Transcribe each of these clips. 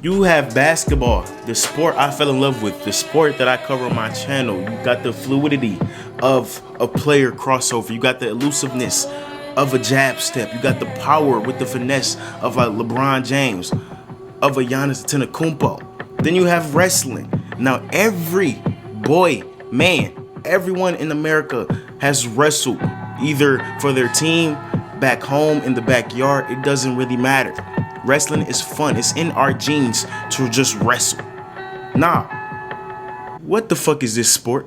You have basketball, the sport I fell in love with, the sport that I cover on my channel. You got the fluidity of a player crossover. You got the elusiveness of a jab step. You got the power with the finesse of a LeBron James, of a Giannis Antetokounmpo. Then you have wrestling. Now every boy, man, everyone in America has wrestled either for their team, back home, in the backyard. It doesn't really matter. Wrestling is fun. It's in our genes to just wrestle. Nah, what the fuck is this sport?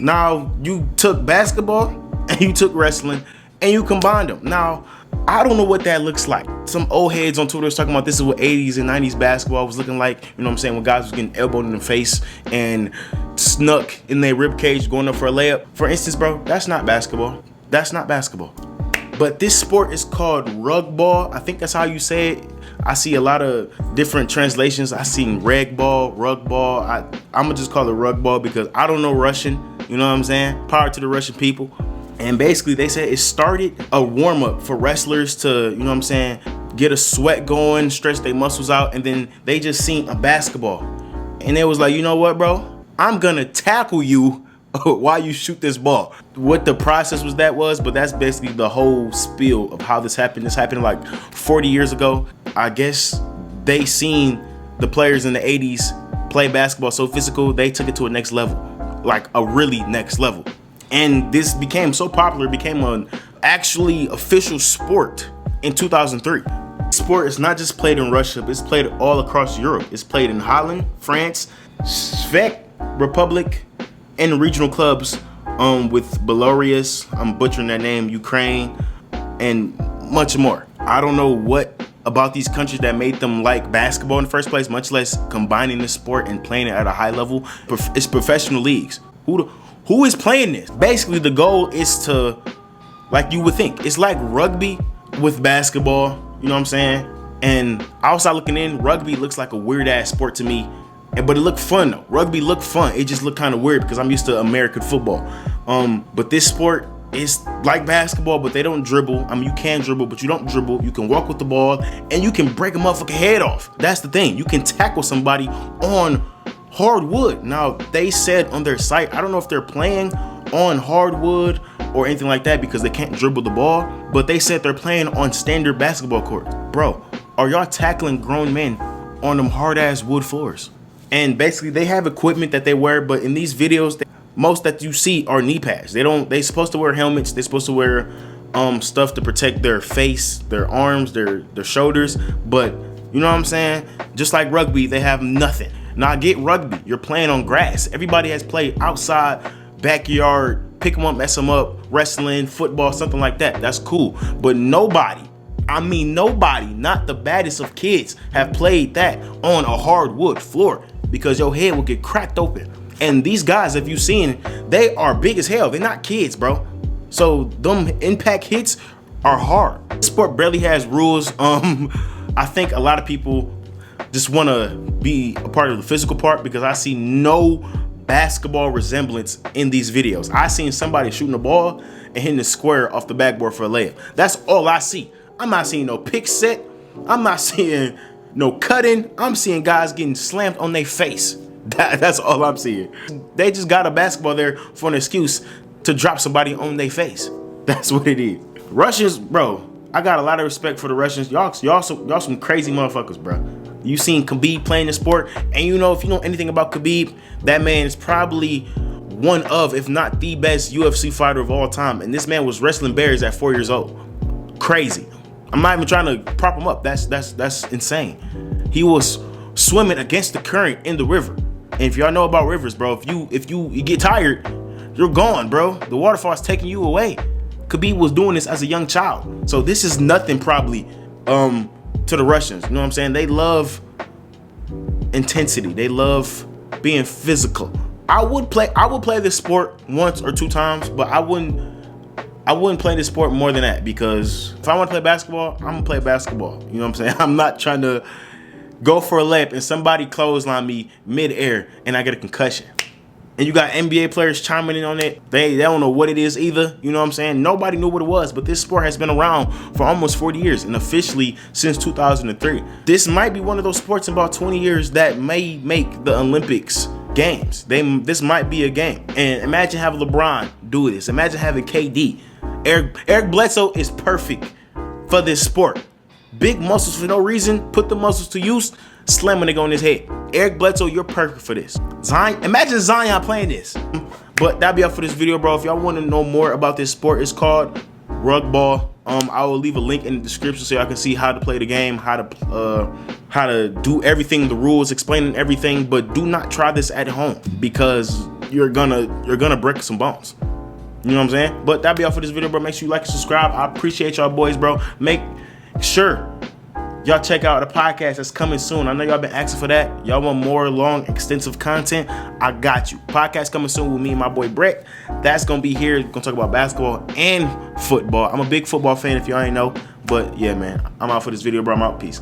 Now, you took basketball and you took wrestling and you combined them. Now, I don't know what that looks like. Some old heads on Twitter was talking about this is what 80s and 90s basketball was looking like. You know what I'm saying? When guys was getting elbowed in the face and snuck in their rib cage going up for a layup. For instance, bro, that's not basketball. That's not basketball. But this sport is called rugball. I think that's how you say it. I see a lot of different translations. I seen rugball. I'm gonna just call it rugball because I don't know Russian. You know what I'm saying? Power to the Russian people. And basically they said it started a warm-up for wrestlers to, you know what I'm saying, get a sweat going, stretch their muscles out, and then they just seen a basketball. And it was like, you know what, bro? I'm gonna tackle you while you shoot this ball. What the process was, but that's basically the whole spiel of how this happened. This happened like 40 years ago. I guess they seen the players in the 80s play basketball so physical, they took it to a next level, like a really next level. And this became so popular, it became an actually official sport in 2003. Sport is not just played in Russia, but it's played all across Europe. It's played in Holland, France, Czech Republic, and regional clubs with Belarus, I'm butchering that name, Ukraine, and much more. I don't know what about these countries that made them like basketball in the first place, much less combining the sport and playing it at a high level. It's professional leagues. Who is playing this? Basically, the goal is to, like you would think, it's like rugby with basketball, you know what I'm saying? And outside looking in, rugby looks like a weird ass sport to me, but it looked fun though. Rugby looked fun. It just looked kind of weird because I'm used to American football. But this sport is like basketball, but they don't dribble. I mean, you can dribble, but you don't dribble. You can walk with the ball and you can break a motherfucking head off. That's the thing. You can tackle somebody on hardwood. Now, they said on their site, I don't know if they're playing on hardwood or anything like that because they can't dribble the ball, but they said they're playing on standard basketball courts. Bro, are y'all tackling grown men on them hard ass wood floors? And basically they have equipment that they wear, but in these videos, most that you see are knee pads. They supposed to wear helmets. They're supposed to wear stuff to protect their face, their arms, their shoulders. But you know what I'm saying? Just like rugby, they have nothing. Now I get rugby, you're playing on grass. Everybody has played outside, backyard, pick them up, mess them up, wrestling, football, something like that. That's cool. But nobody, I mean nobody, not the baddest of kids, have played that on a hardwood floor because your head will get cracked open. And these guys, if you've seen, they are big as hell. They're not kids, bro. So them impact hits are hard. This sport barely has rules. I think a lot of people just want to be a part of the physical part because I see no basketball resemblance in these videos. I seen somebody shooting the ball and hitting the square off the backboard for a layup. That's all I see. I'm not seeing no pick set. I'm not seeing no cutting. I'm seeing guys getting slammed on their face. That's all I'm seeing. They just got a basketball there for an excuse to drop somebody on their face. That's what it is. Russians, bro, I got a lot of respect for the Russians. Y'all some crazy motherfuckers, bro. You seen Khabib playing the sport, and you know, if you know anything about Khabib, that man is probably one of, if not the best UFC fighter of all time. And this man was wrestling bears at 4 years old. Crazy. I'm not even trying to prop him up. That's insane. He was swimming against the current in the river. And if y'all know about rivers, bro, if you get tired, you're gone, bro. The waterfall's taking you away. Khabib was doing this as a young child. So this is nothing probably to the Russians. You know what I'm saying? They love intensity. They love being physical. I would play this sport once or two times, but I wouldn't play this sport more than that because if I want to play basketball, I'm gonna play basketball. You know what I'm saying? I'm not trying to go for a layup and somebody clothesline me mid-air and I get a concussion. And you got NBA players chiming in on it. They don't know what it is either. You know what I'm saying? Nobody knew what it was, but this sport has been around for almost 40 years and officially since 2003. This might be one of those sports in about 20 years that may make the Olympics games. This might be a game. And imagine having LeBron do this. Imagine having KD. Eric Bledsoe is perfect for this sport. Big muscles for no reason. Put the muscles to use. Slam a nigga on his head. Eric Bledsoe, you're perfect for this. Zion, imagine Zion playing this. But that'll be up for this video, bro. If y'all want to know more about this sport, it's called Rugball. I will leave a link in the description so y'all can see how to play the game, how to do everything, the rules, explaining everything. But do not try this at home because you're gonna break some bones. You know what I'm saying? But that'll be all for this video, bro. Make sure you like and subscribe. I appreciate y'all boys, bro. Make sure y'all check out the podcast that's coming soon. I know y'all been asking for that. Y'all want more long, extensive content? I got you. Podcast coming soon with me and my boy Brett. That's gonna be here. We're gonna talk about basketball and football. I'm a big football fan if y'all ain't know. But yeah, man, I'm out for this video, bro. I'm out. Peace.